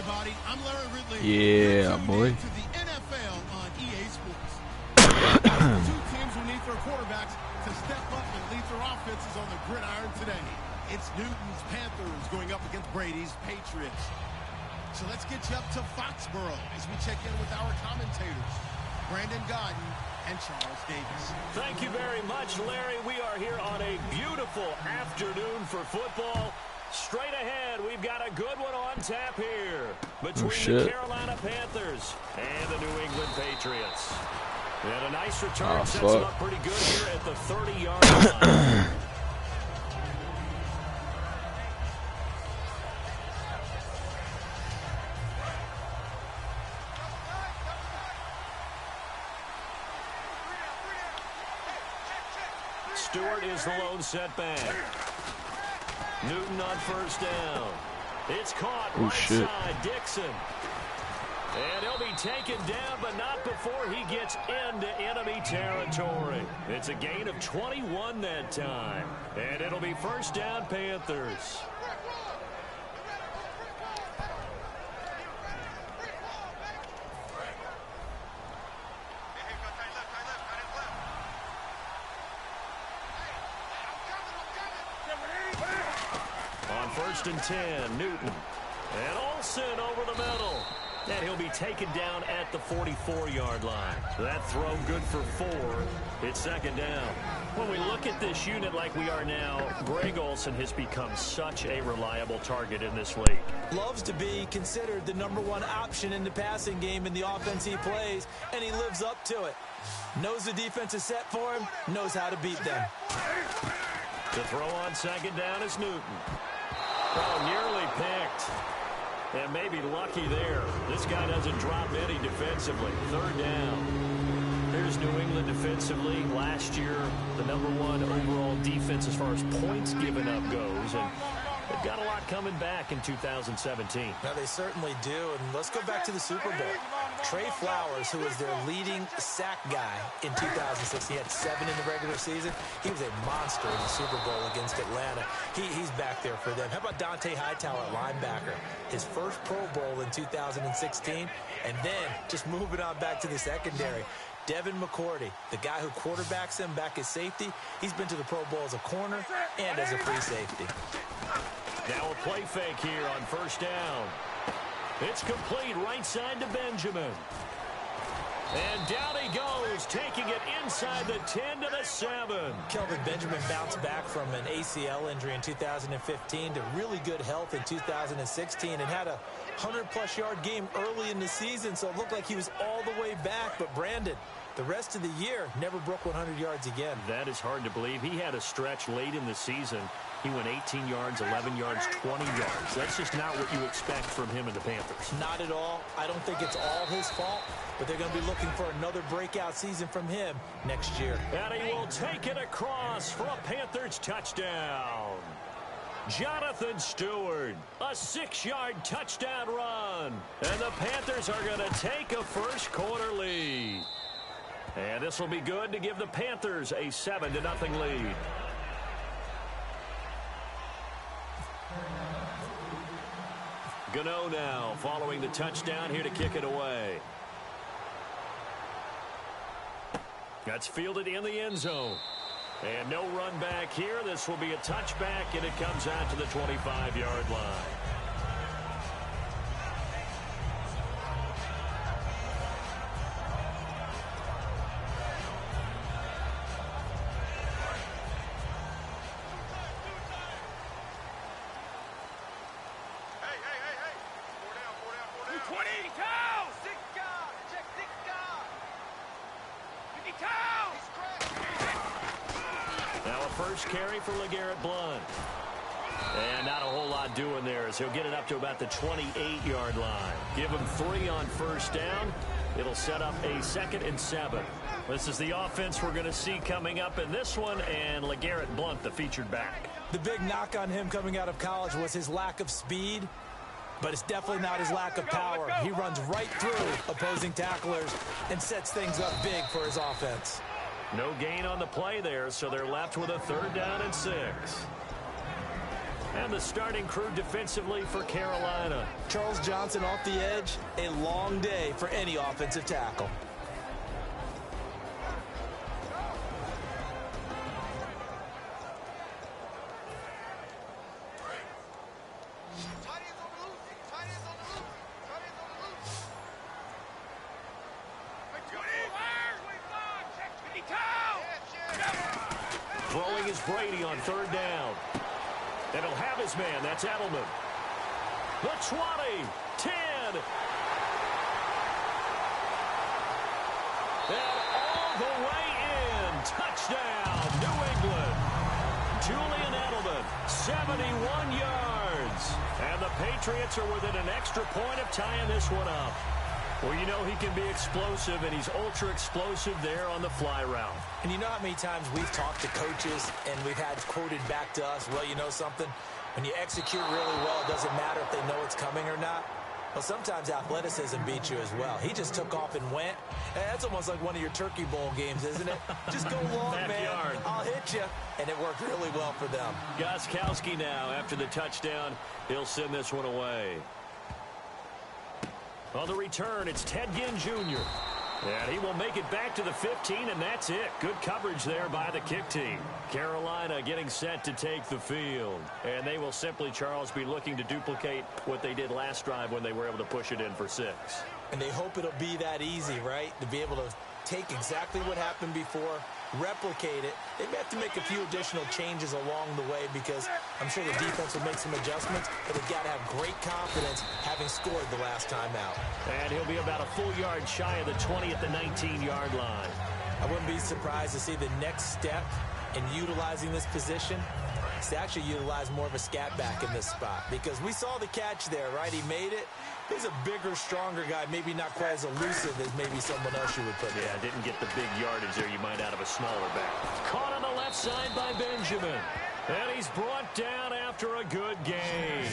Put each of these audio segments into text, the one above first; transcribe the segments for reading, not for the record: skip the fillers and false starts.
everybody. I'm Larry Ridley. Yeah, boy. To the NFL on EA Sports. Two teams who need their quarterbacks to step up and lead their offenses on the gridiron today. It's Newton's Panthers going up against Brady's Patriots. So let's get you up to Foxborough as we check in with our commentators, Brandon Godden and Charles Davis. Thank you very much, Larry. We are here on a beautiful afternoon for football. Straight ahead, we've got a good one on tap here between the Carolina Panthers and the New England Patriots. And a nice return sets them up pretty good here at the 30-yard line. Stewart is the lone setback. Newton on first down. It's caught right side, Dixon. And he'll be taken down, but not before he gets into enemy territory. It's a gain of 21 that time. And it'll be first down, Panthers. First and 10, Newton. And Olsen over the middle. And he'll be taken down at the 44-yard line. That throw good for 4. It's second down. When we look at this unit like we are now, Greg Olsen has become such a reliable target in this league. Loves to be considered the #1 option in the passing game in the offense he plays, and he lives up to it. Knows the defense is set for him, knows how to beat them. The throw on second down is Newton. Oh, nearly picked. And maybe lucky there. This guy doesn't drop any defensively. Third down. Here's New England defensively. Last year, the #1 overall defense as far as points given up goes. And they've got a lot coming back in 2017. Now, they certainly do. And let's go back to the Super Bowl. Trey Flowers, who was their leading sack guy in 2006, he had 7 in the regular season. He was a monster in the Super Bowl against Atlanta. He's back there for them. How about Dante Hightower, linebacker? His first Pro Bowl in 2016. And then just moving on back to the secondary. Devin McCourty, the guy who quarterbacks him back as safety, he's been to the Pro Bowl as a corner and as a free safety. Now a play fake here on first down. It's complete right side to Benjamin. And down he goes, taking it inside the 10 to the 7. Kelvin Benjamin bounced back from an ACL injury in 2015 to really good health in 2016 and had a 100-plus yard game early in the season, so it looked like he was all the way back. But Brandon, the rest of the year, never broke 100 yards again. That is hard to believe. He had a stretch late in the season. He went 18 yards, 11 yards, 20 yards. That's just not what you expect from him and the Panthers. Not at all. I don't think it's all his fault, but they're going to be looking for another breakout season from him next year. And he will take it across for a Panthers touchdown. Jonathan Stewart, a 6-yard touchdown run. And the Panthers are going to take a first quarter lead. And this will be good to give the Panthers a 7-0 lead. Gano now following the touchdown here to kick it away. That's fielded in the end zone. And no run back here. This will be a touchback, and it comes out to the 25-yard line. First carry for LeGarrette Blount. And not a whole lot doing there as he'll get it up to about the 28-yard line. Give him 3 on first down. It'll set up a 2nd and 7. This is the offense we're going to see coming up in this one, and LeGarrette Blount, the featured back. The big knock on him coming out of college was his lack of speed, but it's definitely not his lack of power. He runs right through opposing tacklers and sets things up big for his offense. No gain on the play there, so they're left with a 3rd down and 6. And the starting crew defensively for Carolina. Charles Johnson off the edge. A long day for any offensive tackle. Throwing is Brady on third down. And he'll have his man. That's Edelman. The 20, 10. And all the way in. Touchdown, New England. Julian Edelman, 71 yards. And the Patriots are within an extra point of tying this one up. Well, you know he can be explosive, and he's ultra-explosive there on the fly route. And you know how many times we've talked to coaches and we've had quoted back to us, well, you know something? When you execute really well, it doesn't matter if they know it's coming or not. Well, sometimes athleticism beats you as well. He just took off and went. And that's almost like one of your Turkey Bowl games, isn't it? Just go long, man. I'll hit you. And it worked really well for them. Gostkowski now, after the touchdown, he'll send this one away. On the return, it's Ted Ginn Jr. And he will make it back to the 15, and that's it. Good coverage there by the kick team. Carolina getting set to take the field. And they will simply, Charles, be looking to duplicate what they did last drive when they were able to push it in for 6. And they hope it'll be that easy, right? To be able to take exactly what happened before, replicate it. They may have to make a few additional changes along the way because I'm sure the defense will make some adjustments, but they've got to have great confidence having scored the last time out. And he'll be about a full yard shy of the 20 at the 19-yard line. I wouldn't be surprised to see the next step in utilizing this position is to actually utilize more of a scat back in this spot because we saw the catch there, right? He made it. He's a bigger, stronger guy, maybe not quite as elusive as maybe someone else you would put there. Yeah, didn't get the big yardage there you might out of a smaller back. Caught on the left side by Benjamin. And he's brought down after a good gain.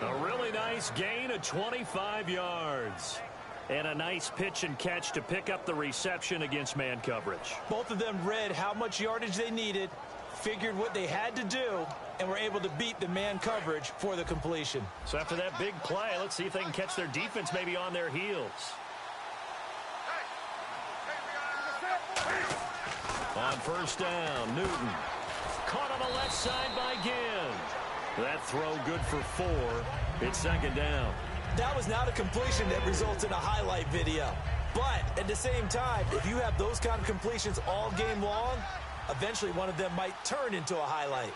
A really nice gain of 25 yards. And a nice pitch and catch to pick up the reception against man coverage. Both of them read how much yardage they needed, figured what they had to do, and were able to beat the man coverage for the completion. So after that big play, let's see if they can catch their defense maybe on their heels. On first down, Newton. Caught on the left side by Ginn. That throw good for 4. It's second down. That was not a completion that results in a highlight video. But at the same time, if you have those kind of completions all game long, eventually one of them might turn into a highlight.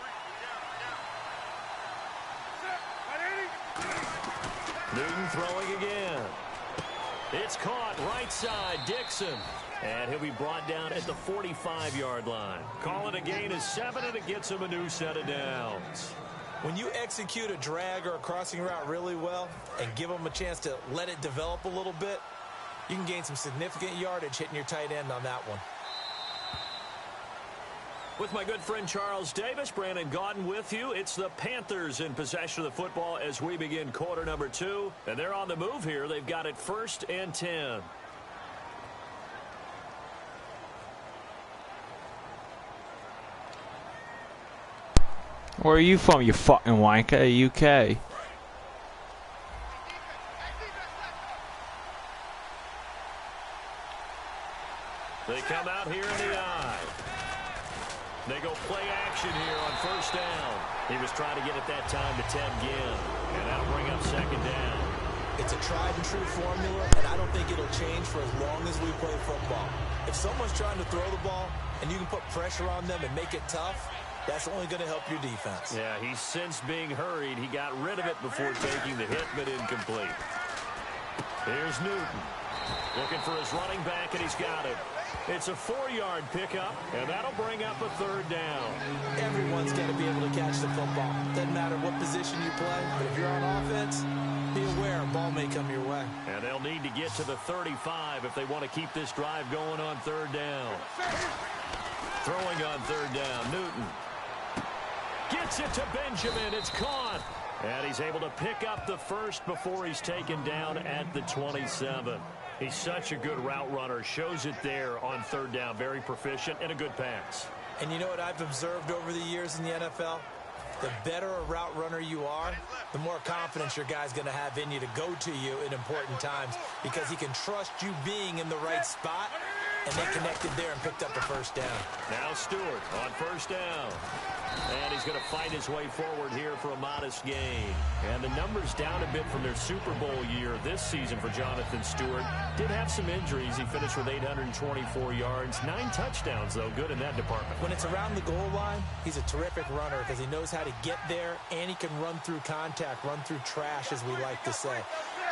Newton throwing again. It's caught right side, Dixon. And he'll be brought down at the 45-yard line. Call it a gain of 7, and it gets him a new set of downs. When you execute a drag or a crossing route really well and give them a chance to let it develop a little bit, you can gain some significant yardage hitting your tight end on that one. With my good friend Charles Davis, Brandon Gaudin with you. It's the Panthers in possession of the football as we begin quarter number 2. And they're on the move here. They've got it 1st and 10. Where are you from, you fucking wanker? UK. They come out here in the eye. They go play action here on first down. He was trying to get it that time to Ted Ginn. And that'll bring up second down. It's a tried and true formula, and I don't think it'll change for as long as we play football. If someone's trying to throw the ball and you can put pressure on them and make it tough, that's only going to help your defense. Yeah, he's since being hurried. He got rid of it before taking the hit, but incomplete. Here's Newton. Looking for his running back, and he's got it. It's a 4-yard pickup, and that'll bring up a third down. Everyone's got to be able to catch the football. Doesn't matter what position you play, but if you're on offense, be aware a ball may come your way. And they'll need to get to the 35 if they want to keep this drive going on third down. Throwing on third down, Newton. Gets it to Benjamin. It's caught. And he's able to pick up the first before he's taken down at the 27. He's such a good route runner. Shows it there on third down. Very proficient and a good pass. And you know what I've observed over the years in the NFL? The better a route runner you are, the more confidence your guy's going to have in you to go to you in important times because he can trust you being in the right spot, and they connected there and picked up a first down. Now Stewart on first down. And he's going to fight his way forward here for a modest gain. And the numbers down a bit from their Super Bowl year this season for Jonathan Stewart. Did have some injuries. He finished with 824 yards. 9 touchdowns, though. Good in that department. When it's around the goal line, he's a terrific runner because he knows how to get there, and he can run through contact, run through trash, as we like to say.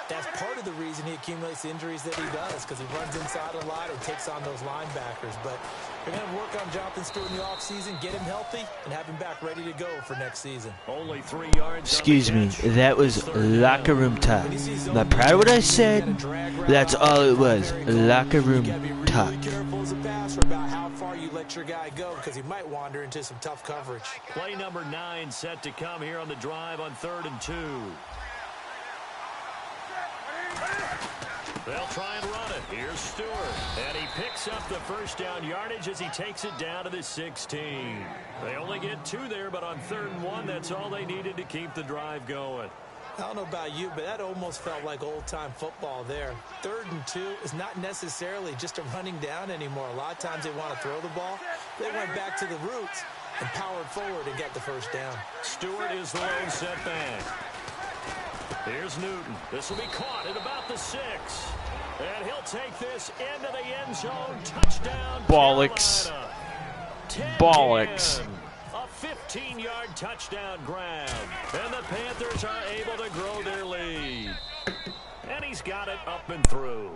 That's part of the reason he accumulates the injuries that he does, because he runs inside a lot and takes on those linebackers. But you're going to work on Jonathan Stewart in the offseason, get him healthy, and have him back ready to go for next season. Only 3 yards. Excuse me, that was locker room talk. Not proud of what I said. That's all it was. Locker room talk. Be really careful as a passer about how far you let your guy go, because he might wander into some tough coverage. Play number 9 set to come here on the drive on 3rd and 2. They'll try and run it. Here's Stewart. And he picks up the first down yardage as he takes it down to the 16. They only get 2 there, but on 3rd and 1, that's all they needed to keep the drive going. I don't know about you, but that almost felt like old-time football there. 3rd and 2 is not necessarily just a running down anymore. A lot of times they want to throw the ball. They went back to the roots and powered forward and got the first down. Stewart is the lone setback. Here's Newton. This will be caught at about the 6. And he'll take this into the end zone. Touchdown, Bollocks. Bollocks. A 15-yard touchdown grab. And the Panthers are able to grow their lead. And he's got it up and through.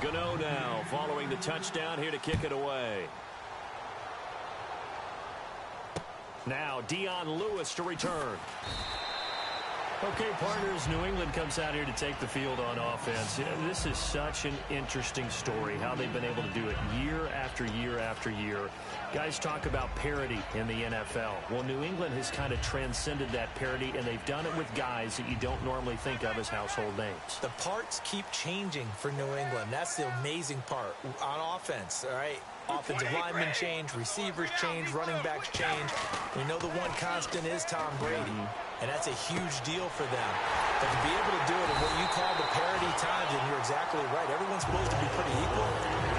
Gano now following the touchdown here to kick it away. Now Dion Lewis to return. Okay, partners, New England comes out here to take the field on offense. This is such an interesting story, how they've been able to do it year after year after year. Guys talk about parity in the NFL. Well, New England has kind of transcended that parity, and they've done it with guys that you don't normally think of as household names. The parts keep changing for New England. That's the amazing part on offense, all right? Offensive linemen change, receivers change, running backs change. We know the one constant is Tom Brady, and that's a huge deal for them. But to be able to do it in what you call the parity times, and you're exactly right, everyone's supposed to be pretty equal.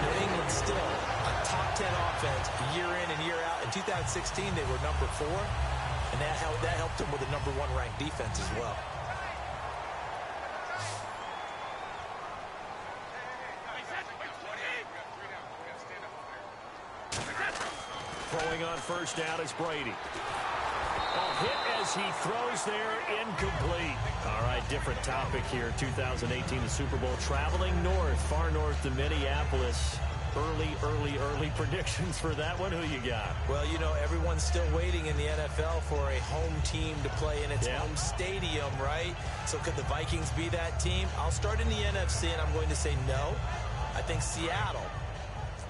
New England still a top 10 offense year in and year out. In 2016, they were number 4, and that helped them with a number 1 ranked defense as well. Throwing on first down is Brady. A hit as he throws there, incomplete. All right, different topic here. 2018, the Super Bowl, traveling north, far north to Minneapolis. Early predictions for that one. Who you got? Well, you know, everyone's still waiting in the NFL for a home team to play in its home stadium, right? So could the Vikings be that team? I'll start in the NFC, and I'm going to say no. I think Seattle,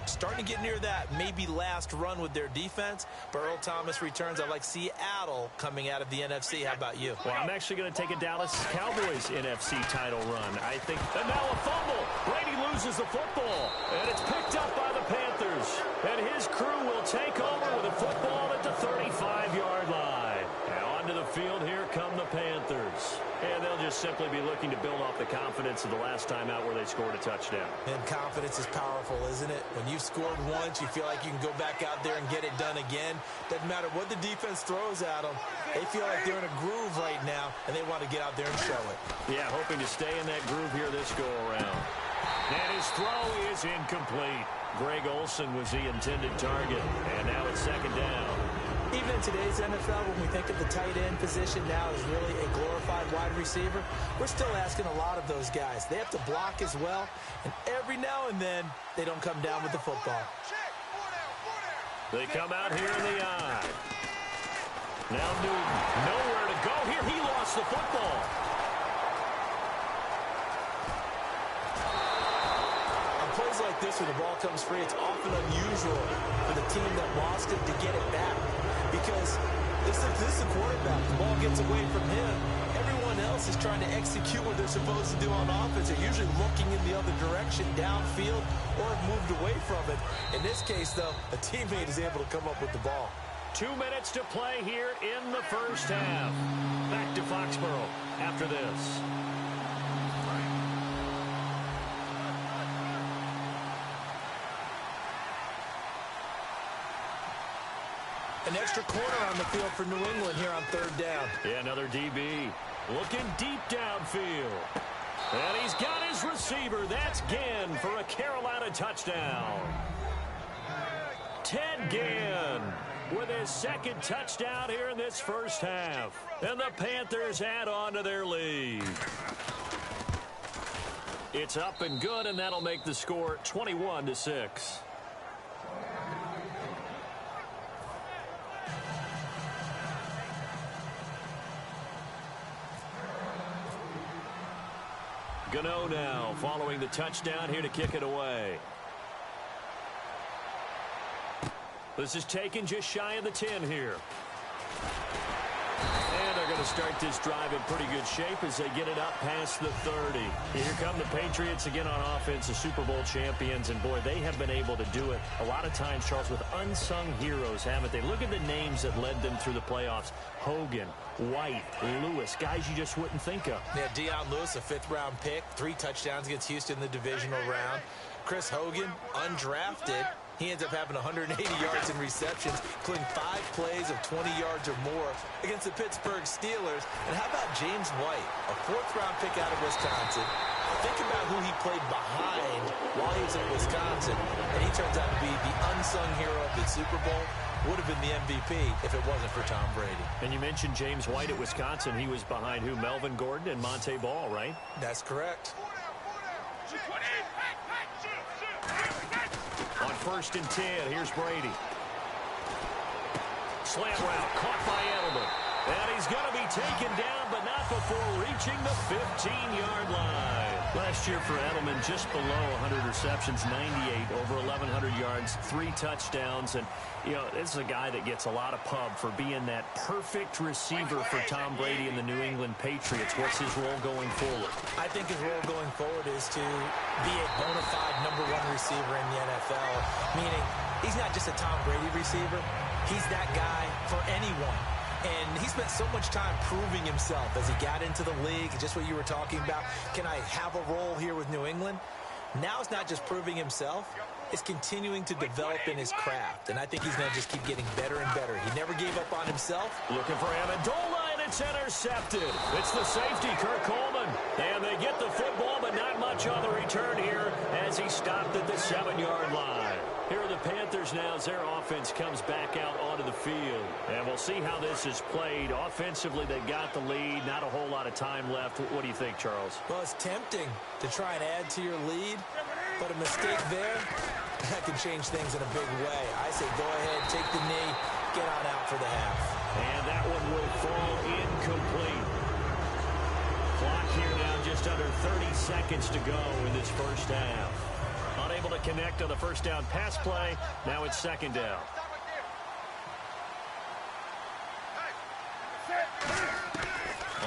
starting to get near that maybe last run with their defense. But Earl Thomas returns. I like Seattle coming out of the NFC. How about you? Well, I'm actually going to take a Dallas Cowboys NFC title run. I think, and now a fumble. Brady loses the football, and it's picked up by the Panthers. And his crew will take over with a football at the 35-yard line. Now onto the field, here come the Panthers. And they'll just simply be looking to build off the confidence of the last time out where they scored a touchdown. And confidence is powerful, isn't it? When you've scored once, you feel like you can go back out there and get it done again. Doesn't matter what the defense throws at them. They feel like they're in a groove right now, and they want to get out there and show it. Yeah, hoping to stay in that groove here this go-around. And his throw is incomplete. Greg Olsen was the intended target, and now it's second down. Even in today's NFL, when we think of the tight end position now as really a glorified wide receiver, we're still asking a lot of those guys. They have to block as well, and every now and then, they don't come down with the football. They come out here in the eye. Now Newton, nowhere to go here. He lost the football. On plays like this, where the ball comes free, it's often unusual for the team that lost it to get it back. Because this is the quarterback. The ball gets away from him. Everyone else else is trying to execute what they're supposed to do on offense. They're usually looking in the other direction, downfield, or have moved away from it. In this case, though, a teammate is able to come up with the ball. 2 minutes to play here in the first half. Back to Foxborough after this. An extra corner on the field for New England here on third down. Yeah, another DB looking deep downfield. And he's got his receiver. That's Ginn for a Carolina touchdown. Ted Ginn with his second touchdown here in this first half. And the Panthers add on to their lead. It's up and good, and that'll make the score 21-6. Gano now following the touchdown here to kick it away. This is taken just shy of the 10 here. And they're going to start this drive in pretty good shape as they get it up past the 30. Here come the Patriots again on offense, the Super Bowl champions. And, boy, they have been able to do it a lot of times, Charles, with unsung heroes, haven't they? Look at the names that led them through the playoffs. Hogan, White, Lewis, guys you just wouldn't think of. Yeah, Deion Lewis, a fifth-round pick, 3 touchdowns against Houston in the divisional round. Chris Hogan, undrafted. He ends up having 180 yards in receptions, including 5 plays of 20 yards or more against the Pittsburgh Steelers. And how about James White, a 4th-round pick out of Wisconsin? Think about who he played behind while he was in Wisconsin, and he turns out to be the unsung hero of the Super Bowl. Would have been the MVP if it wasn't for Tom Brady. And you mentioned James White at Wisconsin. He was behind who? Melvin Gordon and Monte Ball, right? That's correct. On 1st and 10, here's Brady. Slant route, caught by Edelman. And he's going to be taken down, but not before reaching the 15-yard line. Last year for Edelman, just below 100 receptions, 98, over 1,100 yards, 3 touchdowns. And, you know, this is a guy that gets a lot of pub for being that perfect receiver for Tom Brady and the New England Patriots. What's his role going forward? I think his role going forward is to be a bona fide #1 receiver in the NFL, meaning he's not just a Tom Brady receiver. He's that guy for anyone. And he spent so much time proving himself as he got into the league, just what you were talking about. Can I have a role here with New England? Now it's not just proving himself. It's continuing to develop in his craft. And I think he's going to just keep getting better and better. He never gave up on himself. Looking for Amendola, and it's intercepted. It's the safety, Kirk Coleman. And they get the football, but not much on the return here as he stopped at the 7-yard line. Here are the Panthers now as their offense comes back out onto the field. And we'll see how this is played. Offensively, they got the lead. Not a whole lot of time left. What do you think, Charles? Well, it's tempting to try and add to your lead, but a mistake there, that can change things in a big way. I say go ahead, take the knee, get on out for the half. And that one will fall incomplete. Clock here now just under 30 seconds to go in this first half. Unable to connect on the first down pass play. Now it's 2nd down.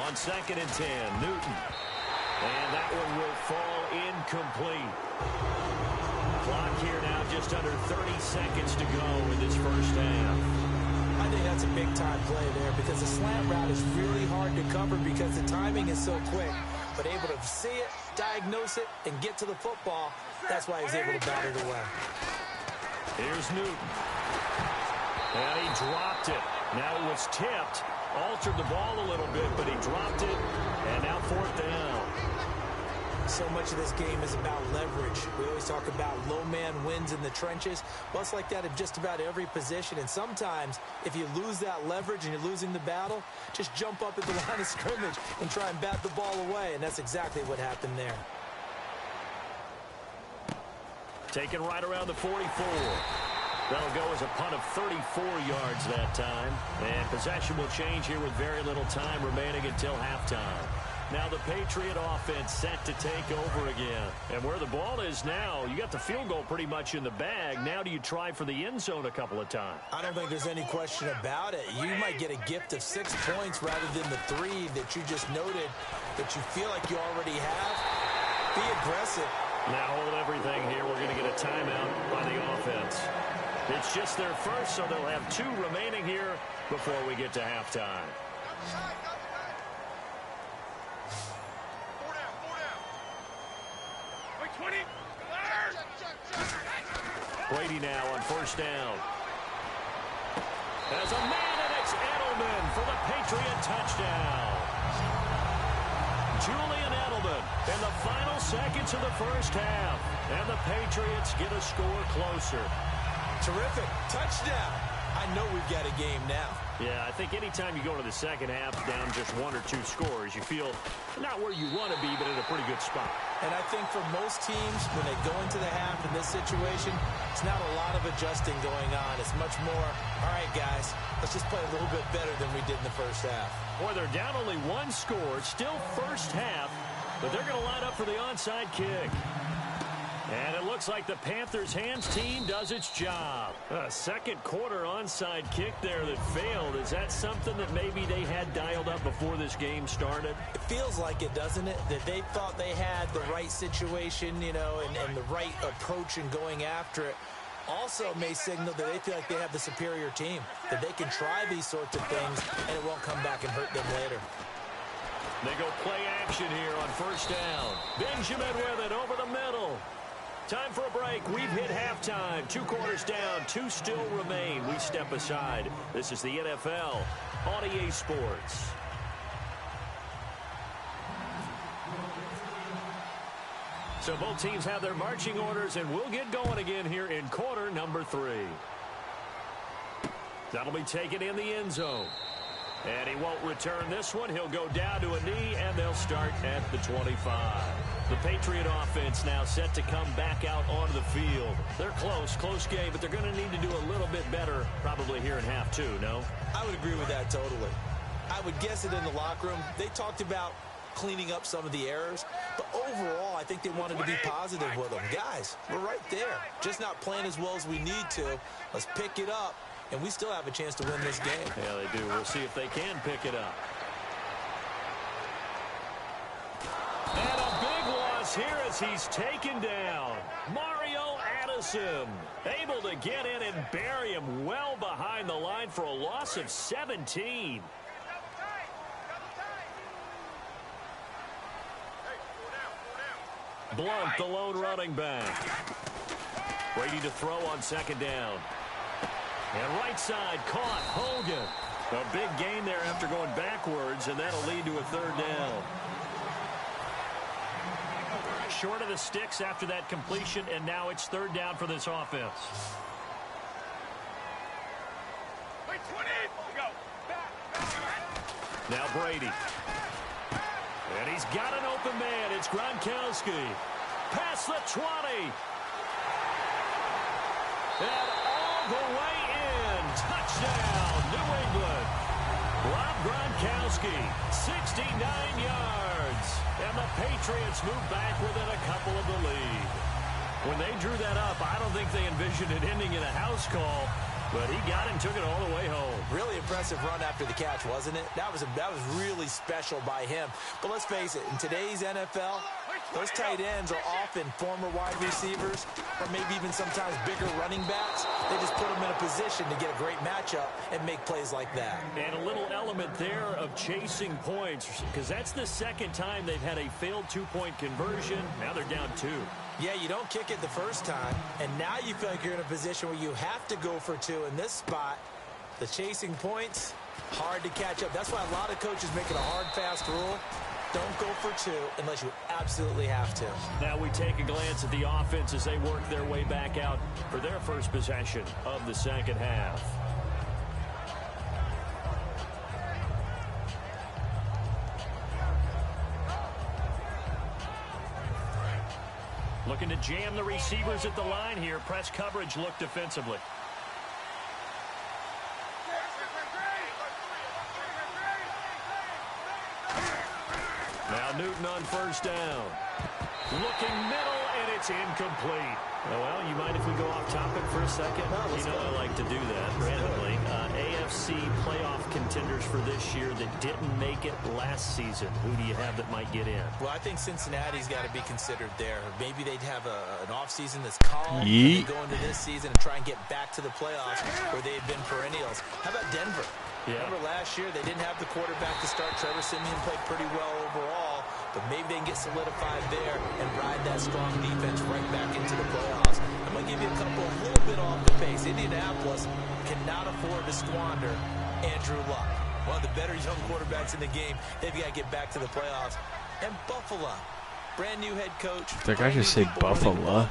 On 2nd and 10, Newton. And that one will fall incomplete. Clock here now just under 30 seconds to go in this first half. I think that's a big-time play there because the slant route is really hard to cover because the timing is so quick. But able to see it, diagnose it, and get to the football, that's why he's able to bat it away. Here's Newton. And he dropped it. Now it was tipped. Altered the ball a little bit, but he dropped it. And now 4th down. So much of this game is about leverage. We always talk about low man wins in the trenches. Well, it's like that in just about every position. And sometimes, if you lose that leverage and you're losing the battle, just jump up at the line of scrimmage and try and bat the ball away. And that's exactly what happened there. Taken right around the 44. That'll go as a punt of 34 yards that time. And possession will change here with very little time remaining until halftime. Now the Patriot offense set to take over again. And where the ball is now, you got the field goal pretty much in the bag. Now do you try for the end zone a couple of times? I don't think there's any question about it. You might get a gift of 6 points rather than the 3 that you just noted that you feel like you already have. Be aggressive. Now hold everything here. We're going to get a timeout by the offense. It's just their first, so they'll have 2 remaining here before we get to halftime. Brady now on first down. As a man, and it's Edelman for the Patriot touchdown. Julian Edelman in the final seconds of the first half. And the Patriots get a score closer. Terrific. Touchdown. I know we've got a game now. Yeah, I think anytime you go into the second half down just 1 or 2 scores, you feel not where you want to be, but in a pretty good spot. And I think for most teams, when they go into the half in this situation, it's not a lot of adjusting going on. It's much more, all right, guys, let's just play a little bit better than we did in the first half. Boy, they're down only 1 score, still first half, but they're going to line up for the onside kick. And it looks like the Panthers' hands team does its job. A second quarter onside kick there that failed. Is that something that maybe they had dialed up before this game started? It feels like it, doesn't it? That they thought they had the right situation, you know, and the right approach in going after it. Also may signal that they feel like they have the superior team, that they can try these sorts of things, and it won't come back and hurt them later. They go play action here on first down. Benjamin with it over the middle. Time for a break. We've hit halftime. 2 quarters down. 2 still remain. We step aside. This is the NFL on EA Sports. So both teams have their marching orders, and we'll get going again here in quarter number 3. That'll be taken in the end zone. And he won't return this one. He'll go down to a knee, and they'll start at the 25. The Patriot offense now set to come back out onto the field. They're close game, but they're going to need to do a little bit better probably here in half 2, no? I would agree with that totally. I would guess it in the locker room. They talked about cleaning up some of the errors, but overall, I think they wanted to be positive with them. Guys, we're right there. Just not playing as well as we need to. Let's pick it up. And we still have a chance to win this game. Yeah, they do. We'll see if they can pick it up. And a big loss here as he's taken down. Mario Addison able to get in and bury him well behind the line for a loss of 17. Blunt, the lone running back. Brady to throw on second down. And right side caught Hogan. A big gain there after going backwards, and that'll lead to a 3rd down. Short of the sticks after that completion, and now it's 3rd down for this offense. Now Brady. And he's got an open man. It's Gronkowski. Past the 20. And all the way in. Touchdown, New England. Rob Gronkowski, 69 yards. And the Patriots move back within a couple of the lead. When they drew that up, I don't think they envisioned it ending in a house call. But he got him, took it all the way home. Really impressive run after the catch, wasn't it? That was really special by him. But let's face it, in today's NFL, those tight ends are often former wide receivers or maybe even sometimes bigger running backs. They just put them in a position to get a great matchup and make plays like that. And a little element there of chasing points, because that's the second time they've had a failed 2-point conversion. Now they're down 2. Yeah, you don't kick it the first time, and now you feel like you're in a position where you have to go for 2 in this spot. The chasing points, hard to catch up. That's why a lot of coaches make it a hard, fast rule. Don't go for 2 unless you absolutely have to. Now we take a glance at the offense as they work their way back out for their first possession of the second half. Looking to jam the receivers at the line here. Press coverage look defensively. Now Newton on first down. Looking middle, and it's incomplete. Well, you mind if we go off topic for a second? I like to do that randomly. AFC playoff contenders for this year that didn't make it last season. Who do you have that might get in? Well, I think Cincinnati's got to be considered there. Maybe they'd have an offseason that's calm. They go into this season and try and get back to the playoffs where they've been perennials. How about Denver? Yeah. Remember last year they didn't have the quarterback to start. Trevor Siemian played pretty well overall, but maybe they can get solidified there and ride that strong defense right back into the playoffs. I'm going to give you a couple a little bit off the pace. Indianapolis cannot afford to squander Andrew Luck, one of the better young quarterbacks in the game. They've got to get back to the playoffs. And Buffalo, brand new head coach. Did I just say Buffalo?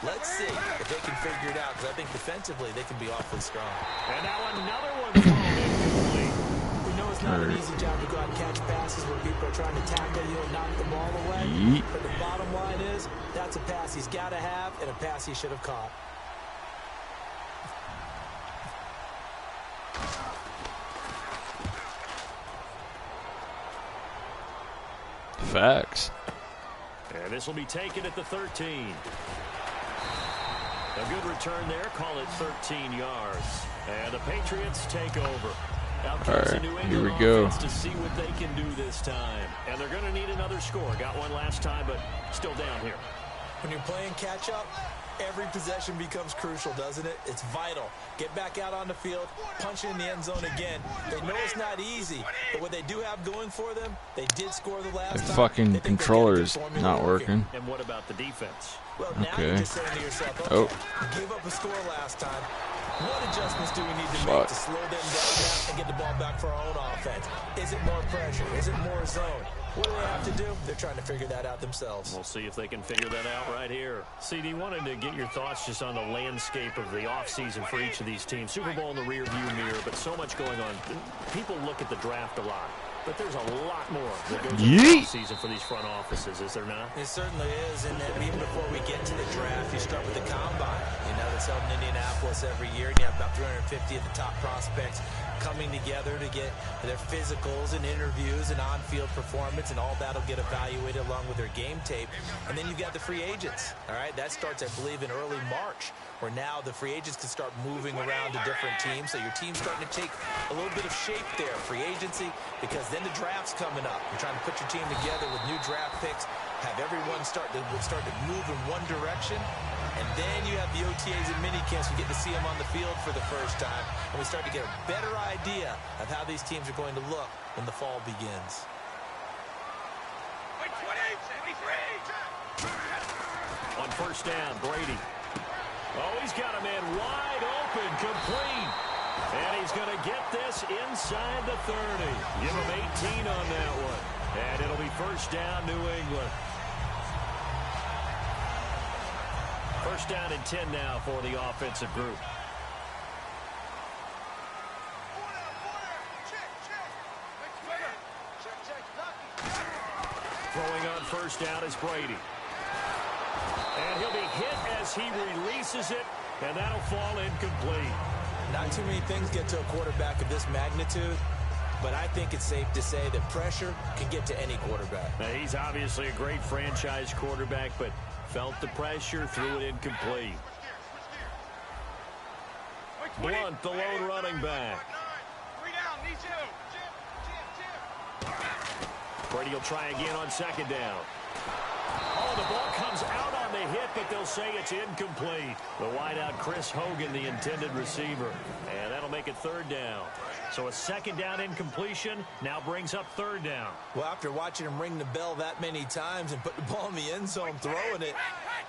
Let's see if they can figure it out, because I think defensively they can be awfully strong. And now another one thrown incomplete. We know it's not an easy job to go out and catch passes where people are trying to tackle you and knock the ball away. But the bottom line is, that's a pass he's got to have and a pass he should have caught. Facts. And this will be taken at the 13. A good return there. Call it 13 yards. And the Patriots take over. All right, here we go. To see what they can do this time. And they're going to need another score. Got one last time, but still down here. When you're playing catch-up, every possession becomes crucial, doesn't it? It's vital. Get back out on the field, punch it in the end zone again. They know it's not easy, but what they do have going for them, they did score the last time. The fucking controller is not working. And what about the defense? Well, now you're just saying to yourself, okay, gave up a score last time. What adjustments do we need to make to slow them down and get the ball back for our own offense? Is it more pressure? Is it more zone? What do they have to do? They're trying to figure that out themselves. We'll see if they can figure that out right here. CD, wanted to get your thoughts just on the landscape of the offseason for each of these teams. Super Bowl in the rearview mirror, but so much going on. People look at the draft a lot, but there's a lot more that goes into the offseason for these front offices, is there not? It certainly is, and even before we get to the draft, you start with the combine. You know, that's held in Indianapolis every year, and you have about 350 of the top prospects coming together to get their physicals and interviews and on-field performance, and all that'll get evaluated along with their game tape. And then you've got the free agents. All right, that starts, I believe, in early March, where now the free agents can start moving around to different teams. So your team's starting to take a little bit of shape there, free agency, because then the draft's coming up. You're trying to put your team together with new draft picks, have everyone start to move in one direction. And then you have the OTAs and minicamps. We get to see them on the field for the first time. And we start to get a better idea of how these teams are going to look when the fall begins. On first down, Brady. Oh, he's got a man wide open, complete. And he's going to get this inside the 30. Give him 18 on that one. And it'll be first down, New England. First down and 10 now for the offensive group. Throwing on first down is Brady. And he'll be hit as he releases it, and that'll fall incomplete. Not too many things get to a quarterback of this magnitude, but I think it's safe to say that pressure can get to any quarterback. Now, he's obviously a great franchise quarterback, but felt the pressure, threw it incomplete. Blunt, the lone running back. Brady will try again on second down. Oh, the ball comes out on the hit, but they'll say it's incomplete. The wideout, Chris Hogan, the intended receiver. And that'll make it third down. So a second down incompletion now brings up third down. Well, after watching him ring the bell that many times and put the ball in the end zone throwing it,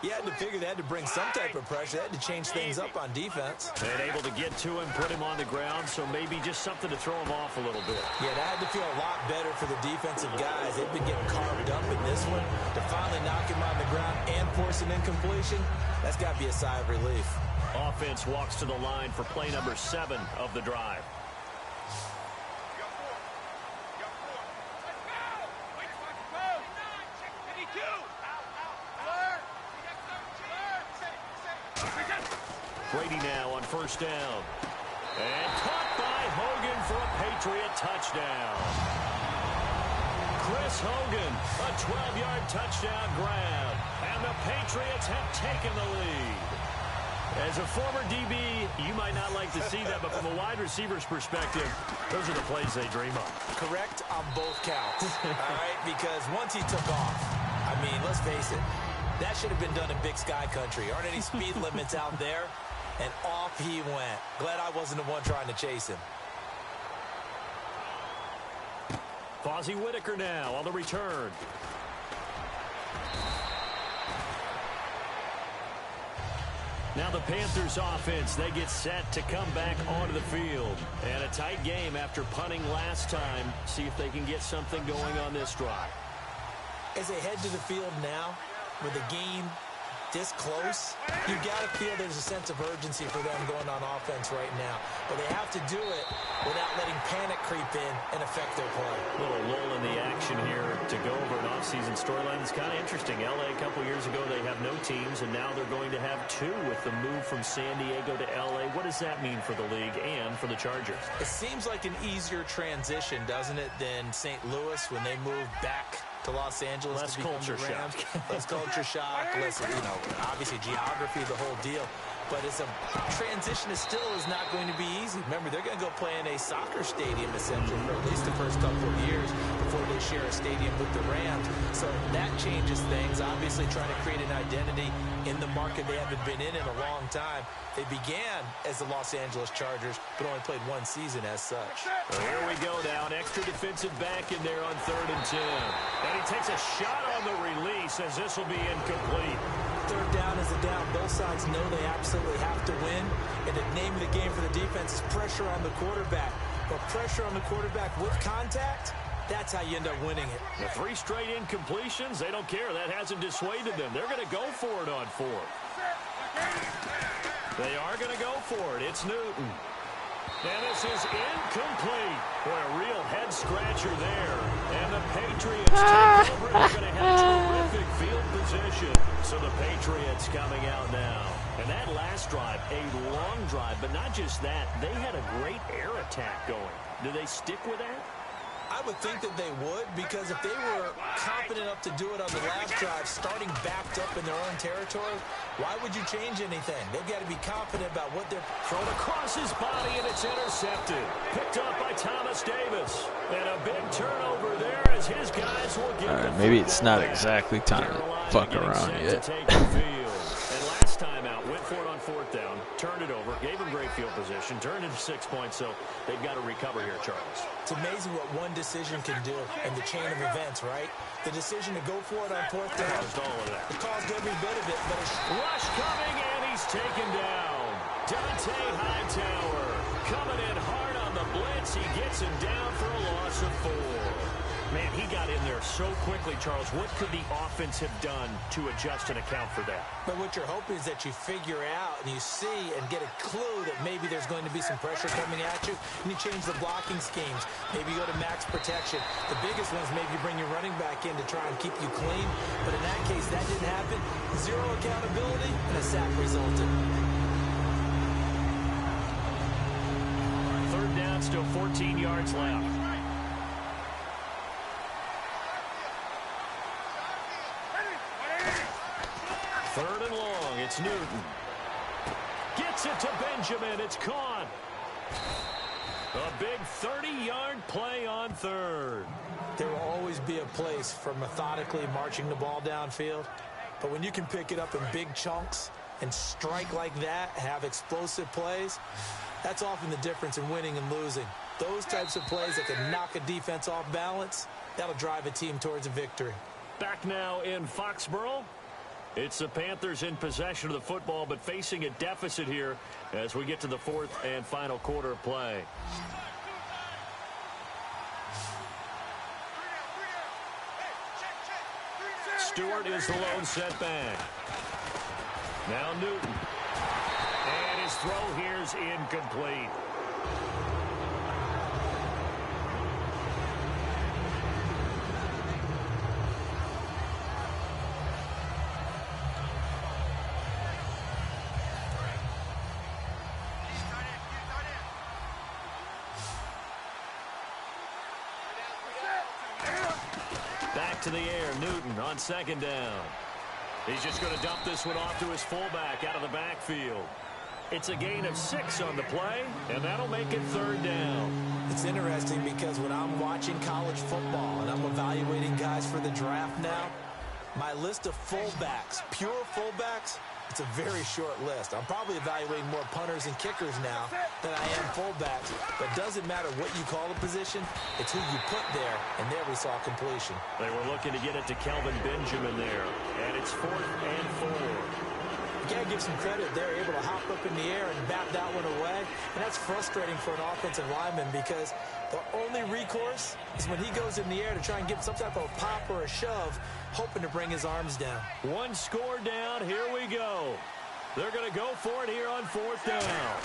you had to figure they had to bring some type of pressure. They had to change things up on defense. And able to get to him, put him on the ground, so maybe just something to throw him off a little bit. Yeah, that had to feel a lot better for the defensive guys. They've been getting carved up in this one. To finally knock him on the ground and force an incompletion, that's got to be a sigh of relief. Offense walks to the line for play number 7 of the drive. Brady now on first down. And caught by Hogan for a Patriot touchdown. Chris Hogan, a 12-yard touchdown grab. And the Patriots have taken the lead. As a former DB, you might not like to see that, but from a wide receiver's perspective, those are the plays they dream of. Correct on both counts, all right? Because once he took off, I mean, let's face it, that should have been done in Big Sky country. Aren't any speed limits out there? And off he went. Glad I wasn't the one trying to chase him. Fozzie Whitaker now on the return. Now the Panthers offense, they get set to come back onto the field. And a tight game after punting last time. See if they can get something going on this drive. As they head to the field now, with the game this close, you got to feel there's a sense of urgency for them going on offense right now. But they have to do it without letting panic creep in and affect their play. A little lull in the action here to go over an offseason storyline. It's kind of interesting. LA a couple years ago, they have no teams, and now they're going to have two with the move from San Diego to LA. What does that mean for the league and for the Chargers? It seems like an easier transition, doesn't it, than St. Louis when they moved back to Los Angeles. Less culture shock. Less culture shock. Less, obviously geography, the whole deal. But it's a transition that still is not going to be easy. Remember, they're going to go play in a soccer stadium, essentially, for at least the first couple of years before they share a stadium with the Rams. So that changes things. Obviously, trying to create an identity in the market they haven't been in a long time. They began as the Los Angeles Chargers, but only played one season as such. Well, here we go now. An extra defensive back in there on 3rd and 10. And he takes a shot on the release as this will be incomplete. 3rd down is a down. Both sides know they absolutely have to win. And the name of the game for the defense is pressure on the quarterback. But pressure on the quarterback with contact, that's how you end up winning it. The 3 straight incompletions, they don't care. That hasn't dissuaded them. They're going to go for it on 4th. They are going to go for it. It's Newton. And this is incomplete. Boy, a real head-scratcher there. And the Patriots take over. They're going to have terrific field position. So the Patriots coming out now. And that last drive, a long drive, but not just that. They had a great air attack going. Do they stick with that? I would think that they would, because if they were confident enough to do it on the last drive, starting backed up in their own territory, why would you change anything? They've got to be confident about what they're... Thrown across his body, and it's intercepted. Picked up by Thomas Davis. And a big turnover there as his guys will get All right, maybe it's not exactly time to fuck around yet. And last time out, went for it on 4th down, turned it over, gave him great field position, turned into 6 points, so they've got to recover here, Charles. It's amazing what one decision can do in the chain of events, right? The decision to go for it on 4th down, it caused every bit of it, but it's... Rush coming, and he's taken down. Dante Hightower coming in hard on the blitz. He gets him down for a loss of 4. Man, he got in there so quickly, Charles. What could the offense have done to adjust and account for that? But what you're hoping is that you figure out and you see and get a clue that maybe there's going to be some pressure coming at you, and you change the blocking schemes. Maybe you go to max protection. The biggest one is maybe you bring your running back in to try and keep you clean. But in that case, that didn't happen. 0 accountability, and a sack resulted. 3rd down, still 14 yards left. 3rd and long, it's Newton. Gets it to Benjamin, it's caught. A big 30-yard play on 3rd. There will always be a place for methodically marching the ball downfield. But when you can pick it up in big chunks and strike like that, have explosive plays, that's often the difference in winning and losing. Those types of plays that can knock a defense off balance, that'll drive a team towards a victory. Back now in Foxborough. It's the Panthers in possession of the football, but facing a deficit here as we get to the 4th and final quarter of play. Stewart is the lone setback. Now Newton. And his throw here is incomplete. back to the air. Newton on second down. He's just going to dump this one off to his fullback out of the backfield. It's a gain of 6 on the play, and that'll make it third down. It's interesting because when I'm watching college football and I'm evaluating guys for the draft now, my list of fullbacks, pure fullbacks, it's a very short list. I'm probably evaluating more punters and kickers now than I am fullbacks. But it doesn't matter what you call the position. It's who you put there, and there we saw completion. They were looking to get it to Kelvin Benjamin there, and it's 4th and 4. You got to give some credit. They're able to hop up in the air and bat that one away. And that's frustrating for an offensive lineman because the only recourse is when he goes in the air to try and give some type of a pop or a shove, hoping to bring his arms down. One score down. Here we go. They're going to go for it here on 4th down.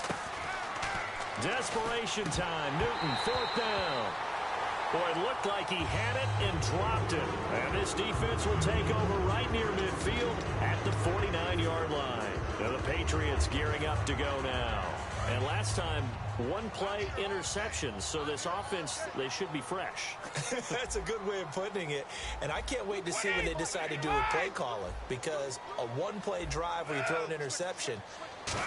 Desperation time. Newton, 4th down. Boy, it looked like he had it and dropped it. And this defense will take over right near midfield at the 49-yard line. Now the Patriots gearing up to go now. And last time, one play interception. So this offense, they should be fresh. That's a good way of putting it. And I can't wait to see what they decide to do with play calling. Because a one-play drive where you throw an interception,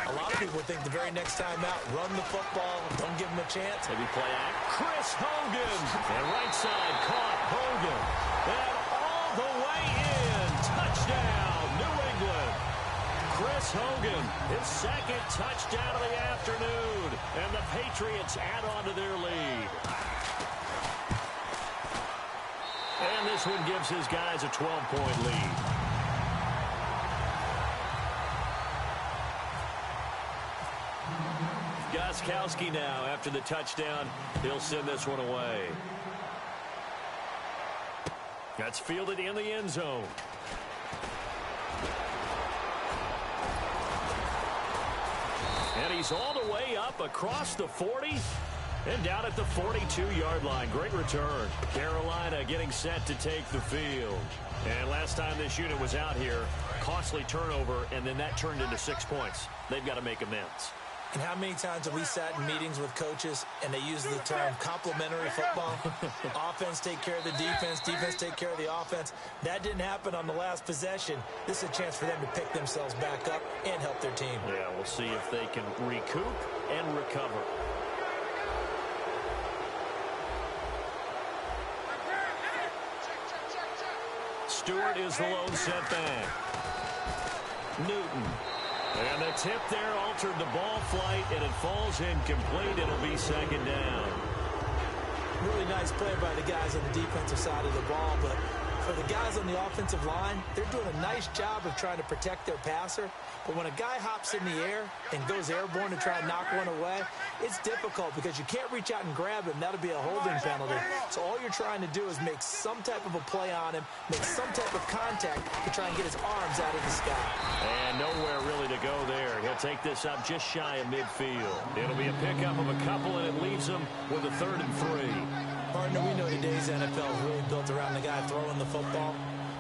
a lot of people think the very next time out, run the football, don't give them a chance. Maybe play act. Chris Hogan. And right side caught Hogan. And all the way in. Touchdown, New England. Chris Hogan, his second touchdown of the afternoon. And the Patriots add on to their lead. And this one gives his guys a 12-point lead. Gostkowski now, after the touchdown, he'll send this one away. That's fielded in the end zone. And he's all the way up across the 40 and down at the 42-yard line. Great return. Carolina getting set to take the field. And last time this unit was out here, costly turnover, and then that turned into 6 points. They've got to make amends. And how many times have we sat in meetings with coaches and they use the term complementary football? Offense take care of the defense, defense take care of the offense. That didn't happen on the last possession. This is a chance for them to pick themselves back up and help their team. Yeah, we'll see if they can recoup and recover. Stewart is the lone setback. Newton. And the tip there altered the ball flight, and it falls incomplete. It'll be second down. Really nice play by the guys on the defensive side of the ball, but for the guys on the offensive line, they're doing a nice job of trying to protect their passer. But when a guy hops in the air and goes airborne to try and knock one away, it's difficult because you can't reach out and grab him. That'll be a holding penalty. So all you're trying to do is make some type of a play on him, make some type of contact to try and get his arms out of the sky. And nowhere really to go there. He'll take this up just shy of midfield. It'll be a pickup of a couple, and it leaves him with a 3rd and 3. Partner, we know today's NFL is really built around the guy throwing the football.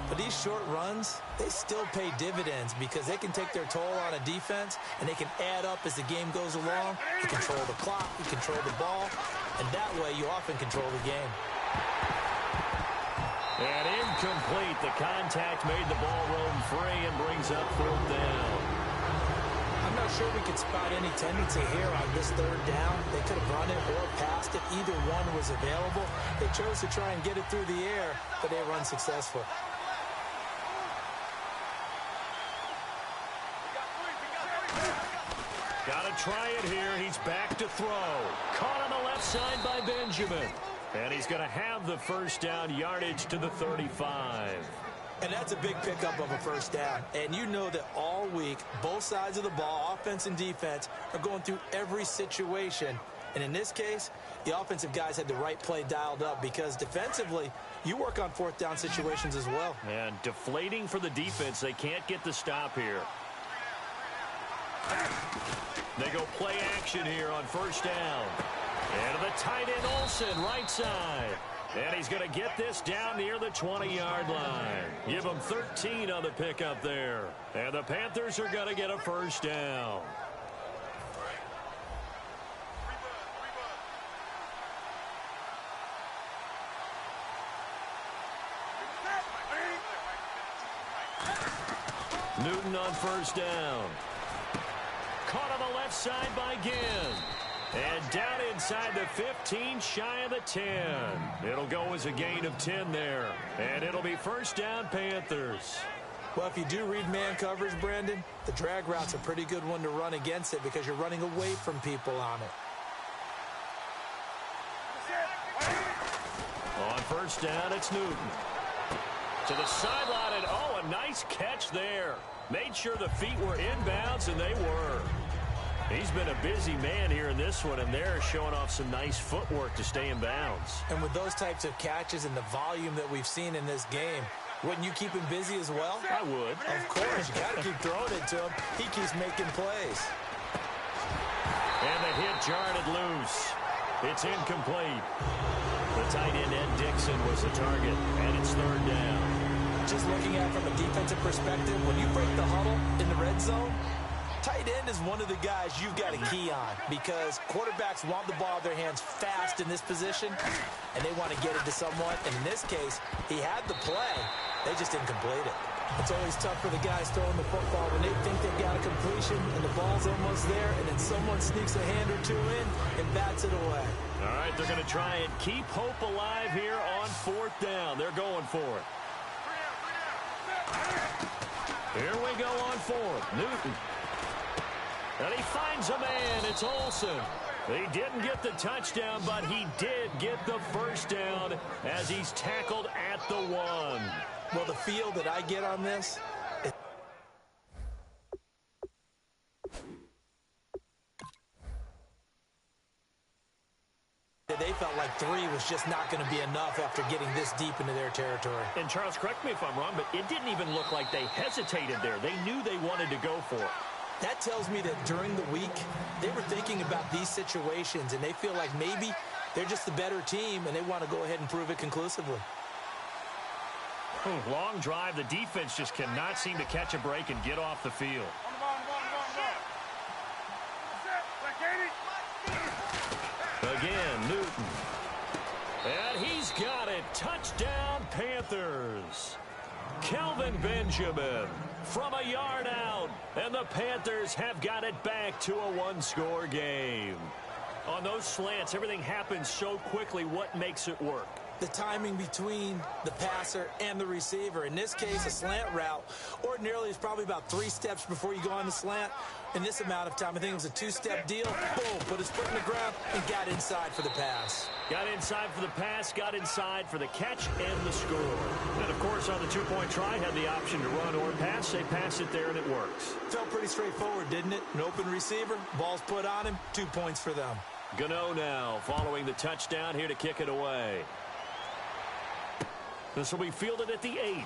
But these short runs, they still pay dividends because they can take their toll on a defense, and they can add up as the game goes along. You control the clock, you control the ball, and that way you often control the game. And incomplete. The contact made the ball roam free and brings up 4th down. I'm not sure we could spot any tendency here on this 3rd down. They could have run it or passed it. Either one was available. They chose to try and get it through the air, but they were unsuccessful. Got to try it here. He's back to throw. Caught on the left side by Benjamin. And he's going to have the first down, yardage to the 35. And that's a big pickup of a first down. And you know that all week, both sides of the ball, offense and defense, are going through every situation. And in this case, the offensive guys had the right play dialed up because defensively, you work on 4th down situations as well. And deflating for the defense. They can't get the stop here. They go play action here on first down. And the tight end Olsen, right side. And he's going to get this down near the 20-yard line. Give him 13 on the pickup there. And the Panthers are going to get a first down. Newton on first down. Caught on the left side by Ginn. And down inside the 15, shy of the 10. It'll go as a gain of 10 there. And it'll be first down, Panthers. Well, if you do read man coverage, Brandon, the drag route's a pretty good one to run against it because you're running away from people on it. On first down, it's Newton. To the sideline, and oh, a nice catch there. Made sure the feet were inbounds, and they were. He's been a busy man here in this one, and they're showing off some nice footwork to stay in bounds. And with those types of catches and the volume that we've seen in this game, wouldn't you keep him busy as well? I would. Of course. You got to keep throwing it to him. He keeps making plays. And the hit jarred it loose. It's incomplete. The tight end, Ed Dixon, was the target, and it's third down. Just looking at it from a defensive perspective, when you break the huddle in the red zone, tight end is one of the guys you've got to key on because quarterbacks want the ball in their hands fast in this position, and they want to get it to someone. And in this case, he had the play. They just didn't complete it. It's always tough for the guys throwing the football when they think they've got a completion and the ball's almost there, and then someone sneaks a hand or two in and bats it away. All right, they're going to try and keep hope alive here on fourth down. They're going for it. Here we go on fourth. Newton. And he finds a man. It's Olsen. He didn't get the touchdown, but he did get the first down as he's tackled at the 1. Well, the feel that I get on this is that they felt like 3 was just not going to be enough after getting this deep into their territory. And Charles, correct me if I'm wrong, but it didn't even look like they hesitated there. They knew they wanted to go for it. That tells me that during the week, they were thinking about these situations, and they feel like maybe they're just the better team, and they want to go ahead and prove it conclusively. Long drive. The defense just cannot seem to catch a break and get off the field. Again, Newton. And he's got it. Touchdown, Panthers. Kelvin Benjamin from a yard out. And the Panthers have got it back to a one-score game. On those slants, everything happens so quickly. What makes it work? The timing between the passer and the receiver. In this case, a slant route ordinarily is probably about 3 steps before you go on the slant. In this amount of time, I think it was a 2-step deal. Boom, put his foot in the ground and got inside for the pass. Got inside for the pass, got inside for the catch and the score. And, of course, on the two-point try, had the option to run or pass. They pass it there, and it works. Felt pretty straightforward, didn't it? An open receiver, ball's put on him, 2 points for them. Gano now following the touchdown here to kick it away. This will be fielded at the 8.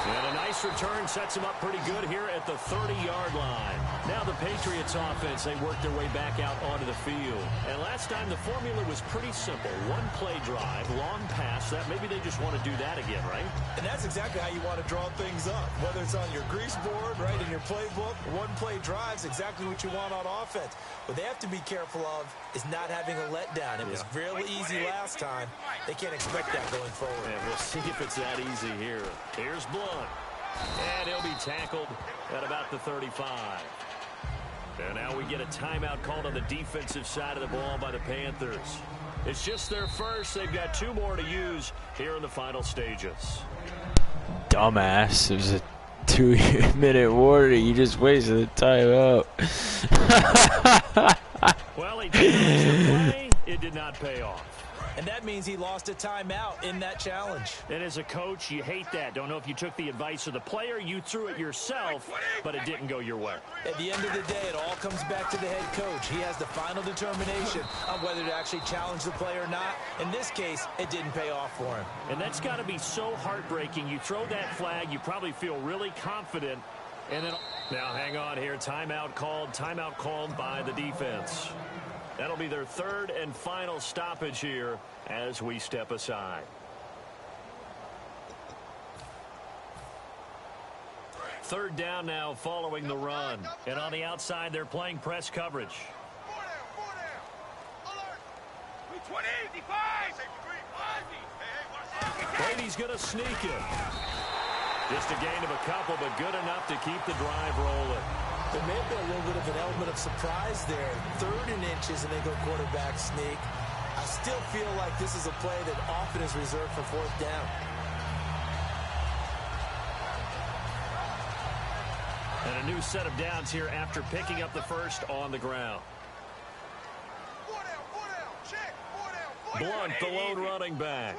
And a nice return sets them up pretty good here at the 30-yard line. Now the Patriots offense, they work their way back out onto the field. And last time the formula was pretty simple. One play drive, long pass. That maybe they just want to do that again, right? And that's exactly how you want to draw things up. Whether it's on your grease board, right, in your playbook, one play drive's exactly what you want on offense. What they have to be careful of is not having a letdown. It was real easy last time. They can't expect that going forward. And we'll see if it's that easy here. Here's Blunt. And he'll be tackled at about the 35. And now we get a timeout called on the defensive side of the ball by the Panthers. It's just their first. They've got 2 more to use here in the final stages. Dumbass. It was a 2-minute warning. You just wasted the timeout. Well, he did the play. It did not pay off. And that means he lost a timeout in that challenge. And as a coach, you hate that. Don't know if you took the advice of the player, you threw it yourself, but it didn't go your way. At the end of the day, it all comes back to the head coach. He has the final determination on whether to actually challenge the play or not. In this case, it didn't pay off for him. And that's got to be so heartbreaking. You throw that flag, you probably feel really confident. And then now hang on here. Timeout called by the defense. That'll be their 3rd and final stoppage here as we step aside. 3rd down now following the run. And on the outside, they're playing press coverage. Brady's going to sneak it. Just a gain of a couple, but good enough to keep the drive rolling. There may have been a little bit of an element of surprise there. 3rd and inches, and they go quarterback sneak. I still feel like this is a play that often is reserved for 4th down. And a new set of downs here after picking up the first on the ground. Blunt, the lone running back.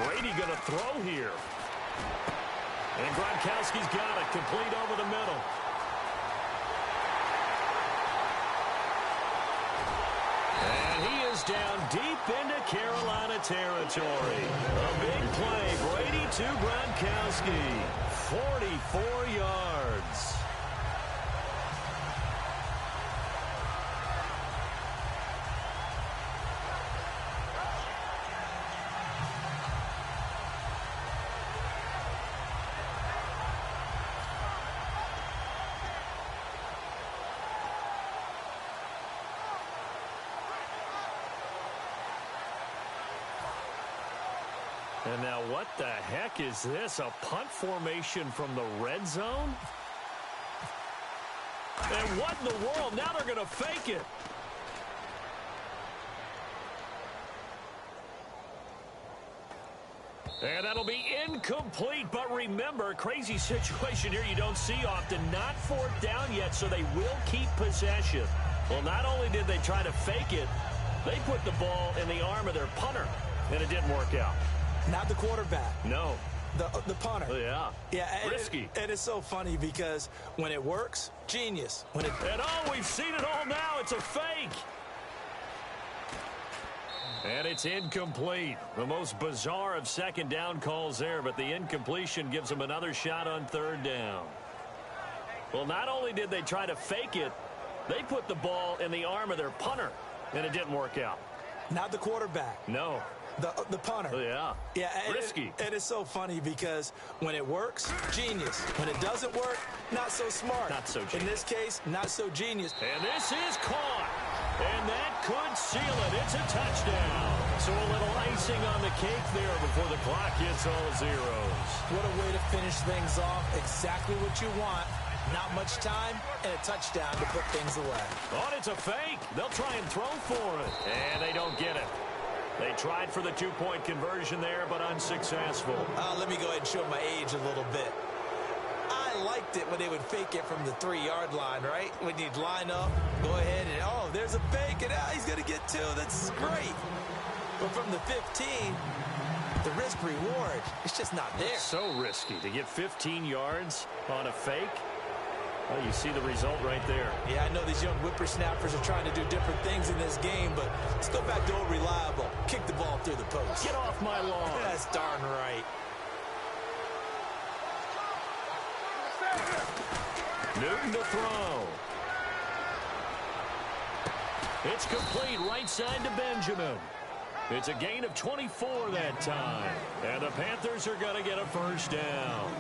Brady going to throw here. And Gronkowski's got it, complete over the middle. And he is down deep into Carolina territory. A big play, Brady to Gronkowski. 44 yards. And now what the heck is this? A punt formation from the red zone? And what in the world? Now they're going to fake it. And that'll be incomplete. But remember, crazy situation here you don't see often. Not 4th down yet, so they will keep possession. Well, not only did they try to fake it, they put the ball in the arm of their punter, and it didn't work out. Not the quarterback. No. The punter. Yeah. Yeah. Risky. And it's so funny because when it works, genius. When it... And oh, we've seen it all now. It's a fake. And it's incomplete. The most bizarre of 2nd down calls there, but the incompletion gives them another shot on 3rd down. Well, not only did they try to fake it, they put the ball in the arm of their punter, and it didn't work out. Not the quarterback. No. The punter. Yeah. Yeah. Risky. And it's so funny because when it works, genius. When it doesn't work, not so smart. Not so genius. In this case, not so genius. And this is caught. And that could seal it. It's a touchdown. So a little icing on the cake there before the clock hits all zeros. What a way to finish things off. Exactly what you want. Not much time and a touchdown to put things away. Oh, it's a fake. They'll try and throw for it. And they don't get it. They tried for the 2-point conversion there, but unsuccessful. Let me go ahead and show my age a little bit. I liked it when they would fake it from the 3-yard line, right? When you'd line up, go ahead and, oh, there's a fake, and he's going to get 2. That's great. But from the 15, the risk-reward, it's just not there. So risky to get 15 yards on a fake. Well, you see the result right there. Yeah, I know these young whippersnappers are trying to do different things in this game, but let's go back to old reliable. Kick the ball through the post. Get off my lawn. That's darn right. Newton to throw. It's complete right side to Benjamin. It's a gain of 24 that time. And the Panthers are going to get a 1st down.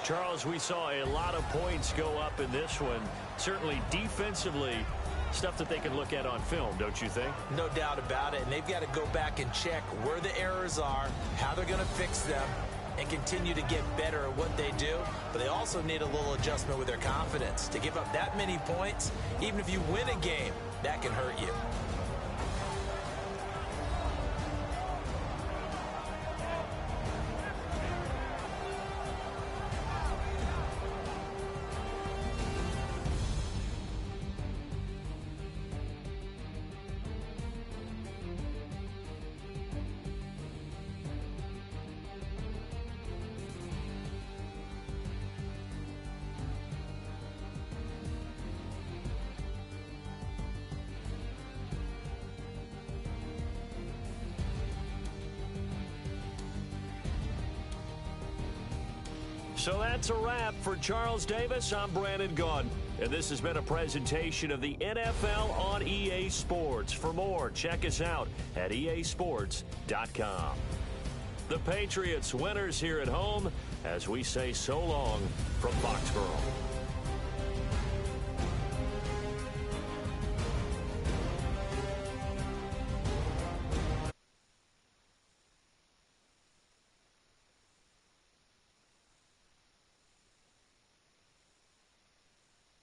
Charles, we saw a lot of points go up in this one. Certainly defensively, stuff that they can look at on film, don't you think? No doubt about it. And they've got to go back and check where the errors are, how they're going to fix them, and continue to get better at what they do. But they also need a little adjustment with their confidence. To give up that many points, even if you win a game, that can hurt you. So that's a wrap for Charles Davis. I'm Brandon Gaudin, and this has been a presentation of the NFL on EA Sports. For more, check us out at easports.com. The Patriots winners here at home as we say so long from Foxborough.